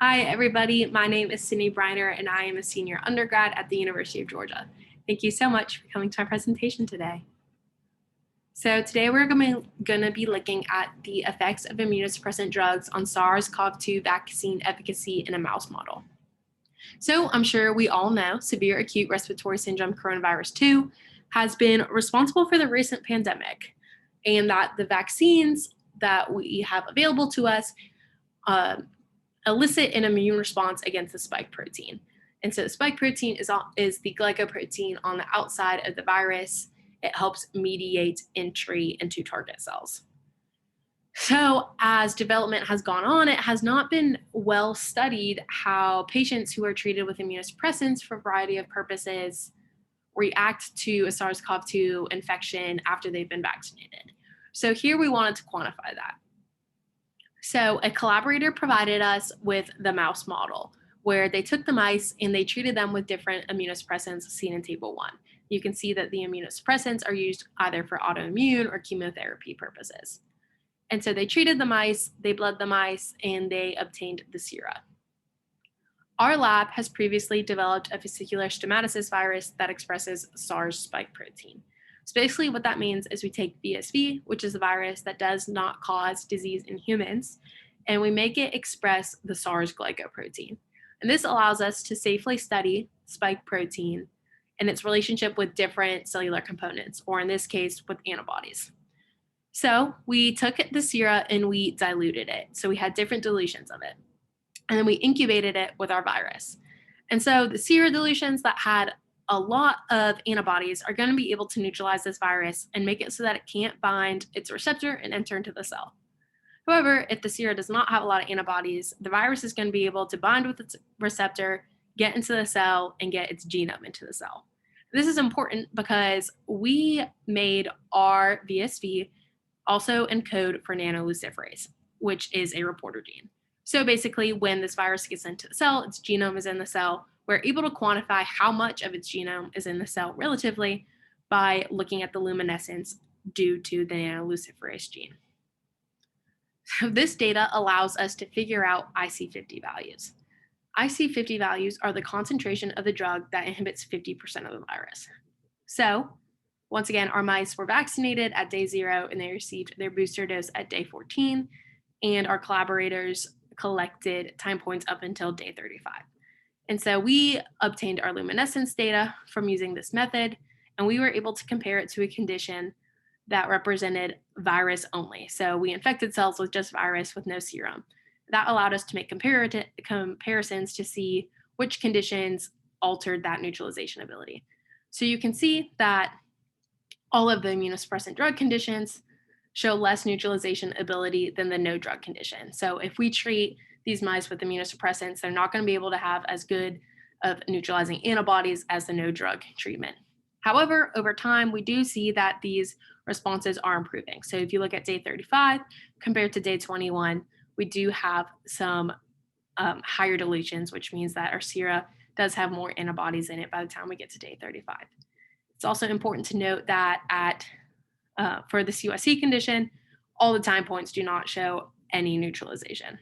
Hi, everybody. My name is Sydney Briner, and I am a senior undergrad at the University of Georgia. Thank you so much for coming to my presentation today. So today we're going to be looking at the effects of immunosuppressant drugs on SARS-CoV-2 vaccine efficacy in a mouse model. So I'm sure we all know severe acute respiratory syndrome coronavirus 2 has been responsible for the recent pandemic, and that the vaccines that we have available to us elicit an immune response against the spike protein. And so the spike protein is the glycoprotein on the outside of the virus. It helps mediate entry into target cells. So as development has gone on, it has not been well studied how patients who are treated with immunosuppressants for a variety of purposes react to a SARS-CoV-2 infection after they've been vaccinated. So here we wanted to quantify that. So a collaborator provided us with the mouse model where they took the mice and they treated them with different immunosuppressants seen in table 1. You can see that the immunosuppressants are used either for autoimmune or chemotherapy purposes. And so they treated the mice, they bled the mice, and they obtained the sera. Our lab has previously developed a vesicular stomatitis virus that expresses SARS spike protein. So basically what that means is we take VSV, which is a virus that does not cause disease in humans, and we make it express the SARS glycoprotein. And this allows us to safely study spike protein and its relationship with different cellular components, or in this case, with antibodies. So we took the sera and we diluted it. So we had different dilutions of it. And then we incubated it with our virus. And so the sera dilutions that had a lot of antibodies are going to be able to neutralize this virus and make it so that it can't bind its receptor and enter into the cell. However, if the sera does not have a lot of antibodies, the virus is going to be able to bind with its receptor, get into the cell, and get its genome into the cell. This is important because we made our VSV also encode for nanoluciferase, which is a reporter gene. So basically, when this virus gets into the cell, its genome is in the cell. We're able to quantify how much of its genome is in the cell relatively by looking at the luminescence due to the nanoluciferase gene. So this data allows us to figure out IC50 values. IC50 values are the concentration of the drug that inhibits 50% of the virus. So once again, our mice were vaccinated at day 0 and they received their booster dose at day 14, and our collaborators collected time points up until day 35. And so we obtained our luminescence data from using this method, and we were able to compare it to a condition that represented virus only. So we infected cells with just virus with no serum. That allowed us to make comparisons to see which conditions altered that neutralization ability. So you can see that all of the immunosuppressant drug conditions show less neutralization ability than the no drug condition. So if we treat these mice with immunosuppressants, they're not going to be able to have as good of neutralizing antibodies as the no drug treatment. However, over time, we do see that these responses are improving. So if you look at day 35 compared to day 21, we do have some higher dilutions, which means that our sera does have more antibodies in it by the time we get to day 35. It's also important to note that for the CUSC condition, all the time points do not show any neutralization.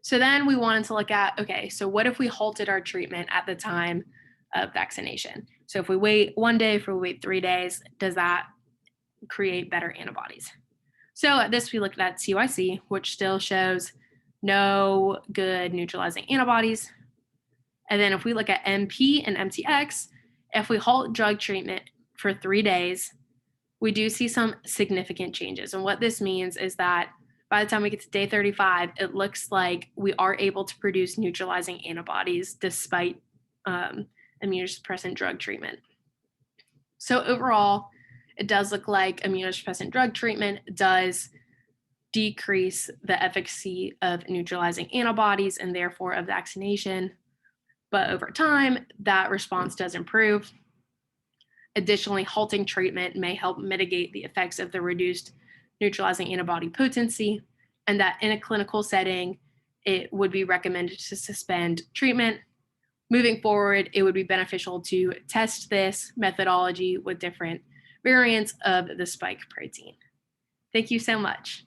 So then we wanted to look at, okay, so what if we halted our treatment at the time of vaccination? So if we wait 1 day, if we wait 3 days, does that create better antibodies? So at this, we looked at CUSC, which still shows no good neutralizing antibodies. And then if we look at MP and MTX, if we halt drug treatment for 3 days, we do see some significant changes. And what this means is that by the time we get to day 35, it looks like we are able to produce neutralizing antibodies despite immunosuppressant drug treatment. So overall, it does look like immunosuppressant drug treatment does decrease the efficacy of neutralizing antibodies and therefore of vaccination. But over time, that response does improve. Additionally, halting treatment may help mitigate the effects of the reduced neutralizing antibody potency, and that in a clinical setting, it would be recommended to suspend treatment. Moving forward, it would be beneficial to test this methodology with different variants of the spike protein. Thank you so much.